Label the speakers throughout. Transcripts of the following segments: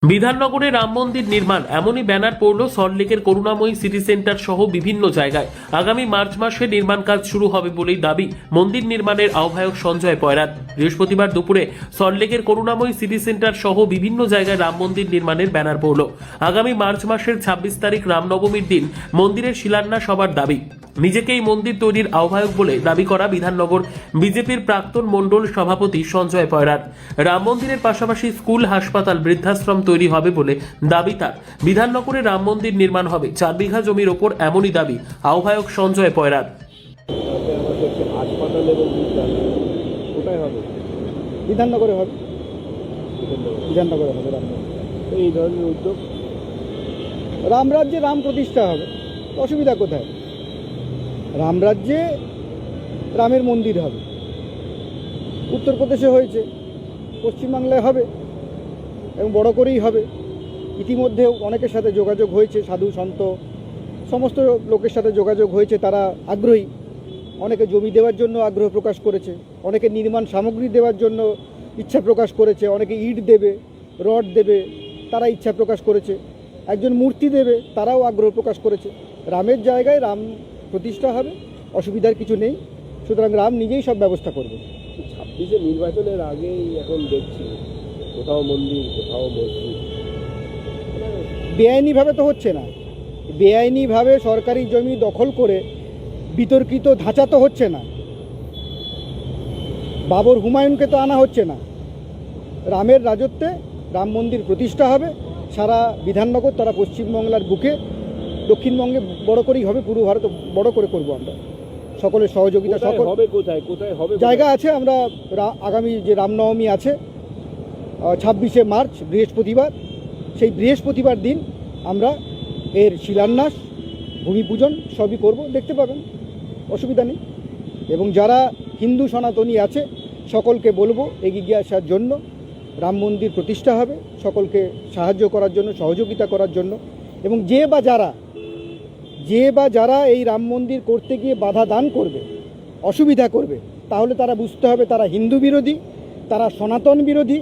Speaker 1: বিধাননগরে রাম মন্দির নির্মাণ এমনই ব্যানার পড়ল সল্টলেকের করুণাময়ী সিটি সেন্টার সহ বিভিন্ন জায়গায়। আগামী মার্চ মাসে নির্মাণ কাজ শুরু হবে বলেই দাবি মন্দির নির্মাণের আহ্বায়ক সঞ্জয় পয়রাত। বৃহস্পতিবার দুপুরে সল্টলেকের করুণাময়ী সিটি সেন্টার সহ বিভিন্ন জায়গায় রাম মন্দির নির্মাণের ব্যানার পড়ল। আগামী মার্চ মাসের ২৬ তারিখ রামনবমীর দিন মন্দিরের শিলান্যাস হবার দাবি। নিজেকে এই মন্দির তৈরির আহ্বায়ক বলে দাবি করা বিধাননগর বিজেপির প্রাক্তন মণ্ডল সভাপতি সঞ্জয় পয়রাত। রাম মন্দিরের পাশাপাশি স্কুল, হাসপাতাল, বৃদ্ধাশ্রম তৈরি হবে বলে দাবি তার। বিধাননগরে রাম মন্দির নির্মাণ হবে ৪ বিঘা জমির ওপর, এমনই দাবি আহ্বায়ক সঞ্জয় পয়রাত।
Speaker 2: হাসপাতাল এবং কোথায় হবে?
Speaker 3: বিধাননগরে হবে, বিধাননগরে হবে রাম।
Speaker 2: এই ধরনের উদ্যোগ
Speaker 3: রামরাজ্যে রাম প্রতিষ্ঠা হবে, অসুবিধা কোথায়? রামরাজ্যে রামের মন্দির হবে। উত্তরপ্রদেশে হয়েছে, পশ্চিমবাংলায় হবে এবং বড় করেই হবে। ইতিমধ্যেও অনেকের সাথে যোগাযোগ হয়েছে, সাধু সন্ত সমস্ত লোকের সাথে যোগাযোগ হয়েছে, তারা আগ্রহী। অনেকে জমি দেওয়ার জন্য আগ্রহ প্রকাশ করেছে, অনেকে নির্মাণ সামগ্রী দেওয়ার জন্য ইচ্ছা প্রকাশ করেছে, অনেকে ইট দেবে, রড দেবে, তারা ইচ্ছা প্রকাশ করেছে, একজন মূর্তি দেবে, তারাও আগ্রহ প্রকাশ করেছে। রামের জায়গায় রাম প্রতিষ্ঠা হবে, অসুবিধার কিছু নেই। সুতরাং রাম নিজেই সব ব্যবস্থা করবে।
Speaker 2: 26-এ নির্বাচনের আগেই এখন দেখছি কোথাও মন্দির, কোথাও মসজিদ।
Speaker 3: বেআইনিভাবে তো হচ্ছে না, বেআইনিভাবে সরকারি জমি দখল করে বিতর্কিত ধাঁচা তো হচ্ছে না। বাবর হুমায়ুনকে তো আনা হচ্ছে না। রামের রাজত্বে রাম মন্দির প্রতিষ্ঠা হবে সারা বিধাননগর, তারা পশ্চিমবাংলার বুকে, দক্ষিণবঙ্গে বড় করেই হবে, পুরো ভারত বড় করে করব আমরা। সকলের সহযোগিতা, সকল
Speaker 2: হবে কোথায় কোথায় হবে
Speaker 3: জায়গা আছে। আমরা আগামী যে রামনবমী আছে 26শে মার্চ বৃহস্পতিবার, সেই বৃহস্পতিবার দিন আমরা এর শিলান্যাস, ভূমি পূজন সবই করব, দেখতে পাবেন, অসুবিধা নেই। এবং যারা হিন্দু সনাতনী আছে সকলকে বলবো এগিয়ে আসার জন্য। রাম মন্দির প্রতিষ্ঠা হবে, সকলকে সাহায্য করার জন্য, সহযোগিতা করার জন্য। এবং যে বা যারা এই রাম মন্দির করতে গিয়ে বাধা দান করবে, অসুবিধা করবে, তাহলে তারা বুঝতে হবে তারা হিন্দু বিরোধী, তারা সনাতন বিরোধী,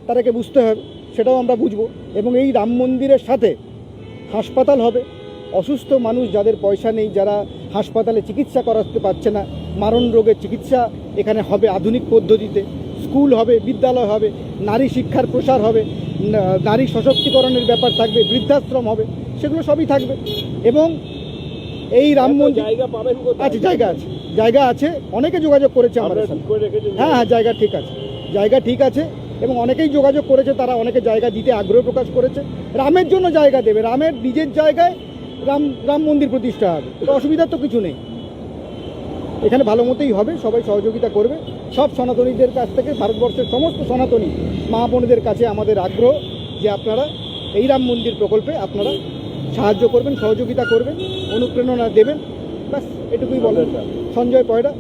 Speaker 3: তাদেরকে বুঝতে হবে, সেটাও আমরা বুঝবো। এবং এই রাম মন্দিরের সাথে হাসপাতাল হবে। অসুস্থ মানুষ যাদের পয়সা নেই, যারা হাসপাতালে চিকিৎসা করাতে পারছে না, মারণ রোগের চিকিৎসা এখানে হবে আধুনিক পদ্ধতিতে। স্কুল হবে, বিদ্যালয় হবে, নারী শিক্ষার প্রসার হবে, নারী সশক্তিকরণের ব্যাপার থাকবে, বৃদ্ধাশ্রম হবে, সেগুলো সবই থাকবে। এবং এই রাম মন্দির
Speaker 2: জায়গা পাবেন
Speaker 3: আছে, জায়গা আছে, অনেকে যোগাযোগ করেছে আমাদের সাথে। হ্যাঁ, জায়গা ঠিক আছে, জায়গা ঠিক আছে। এবং অনেকেই যোগাযোগ করেছে, তারা অনেকে জায়গা দিতে আগ্রহ প্রকাশ করেছে। রামের জন্য জায়গা দেবে, রামের নিজের জায়গায় রাম মন্দির প্রতিষ্ঠা হবে, তো অসুবিধার তো কিছু নেই। এখানে ভালো মতোই হবে, সবাই সহযোগিতা করবে। সব সনাতনীদের কাছ থেকে, ভারতবর্ষের সমস্ত সনাতনী মা বোনদের কাছে আমাদের আগ্রহ যে আপনারা এই রাম মন্দির প্রকল্পে আপনারা সাহায্য করবেন, সহযোগিতা করবেন, অনুপ্রেরণা দেবেন। ব্যাস এটুকুই বলেন। সঞ্জয় পয়রা।